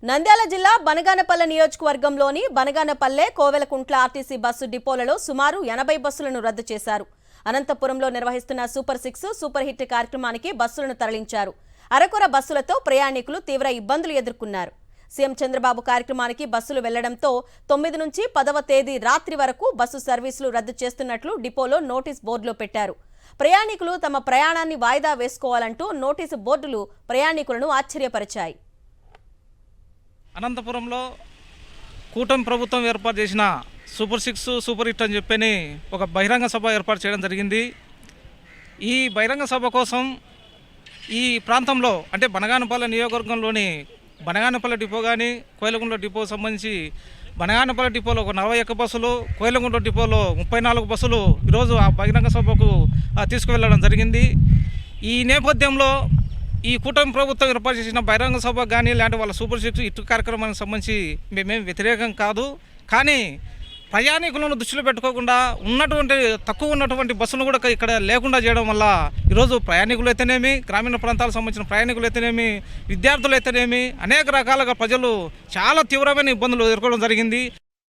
నంద్యాల జిల్లా బనగానపల్లె నియోజకవర్గంలోని Banaganapalle Kovelakuntla RTC bus డిపోలలో సుమారు 80 బస్సులను రద్దు చేశారు. అనంతపురంలో నిర్వహిస్తున్న సూపర్ 6 సూపర్ హిట్ కార్యక్రమానికి బస్సులను తరలించారు. అరకొర బస్సులతో ప్రయాణికులు తీవ్ర ఇబ్బందులు ఎదుర్కొన్నారు. సీఎం చంద్రబాబు కార్యక్రమానికి బస్సులు వెళ్లడంతో 9 నుంచి 10వ తేదీ రాత్రి వరకు బస్సు సర్వీసులు రద్దు చేస్తున్నట్లు డిపోలో నోటీస్ బోర్డులో పెట్టారు. ప్రయాణికులు తమ ప్రయాణాన్ని వాయిదా వేసుకోవాలంటూ నోటీసు బోర్డులు ప్రయాణికులను ఆశ్చర్యపరిచాయి. అనంతపురంలో కూటమి ప్రభుత్వం ఏర్పాటు చేసిన సూపర్ 6 సూపర్ హిట్ అని చెప్పని ఒక బహిరంగ సభ ఏర్పాటు చేయడం జరిగింది. ఈ బహిరంగ సభ కోసం ఈ ప్రాంతంలో అంటే బనగానపల్లె నియోజకవర్గంలోని బనగానపల్లె డిపో కానీ కోయిలగుంట్ల డిపో సంబంధించి బనగానపల్లె డిపోలో ఒక 41 బస్సులు, కోయిలగుంట్ల డిపోలో 34 బస్సులు ఈరోజు ఆ బహిరంగ సభకు తీసుకువెళ్ళడం జరిగింది. ఈ నేపథ్యంలో ఈ కూటమి ప్రభుత్వం ఏర్పాటు చేసిన బహిరంగ సభ కానీ లేదంటే వాళ్ళ సూపర్ 6 ఇటు కార్యక్రమానికి సంబంధించి మేమేం వ్యతిరేకం కాదు. కానీ ప్రయాణికులను దృష్టిలో పెట్టుకోకుండా తక్కువ ఉన్నటువంటి బస్సులను కూడా ఇక్కడ లేకుండా చేయడం వల్ల ఈరోజు ప్రయాణికులు అయితేనేమి, గ్రామీణ ప్రాంతాలకు సంబంధించిన ప్రయాణికులు అయితేనేమి, విద్యార్థులు అయితేనేమి అనేక రకాలుగా ప్రజలు చాలా తీవ్రమైన ఇబ్బందులు ఎదుర్కోవడం జరిగింది.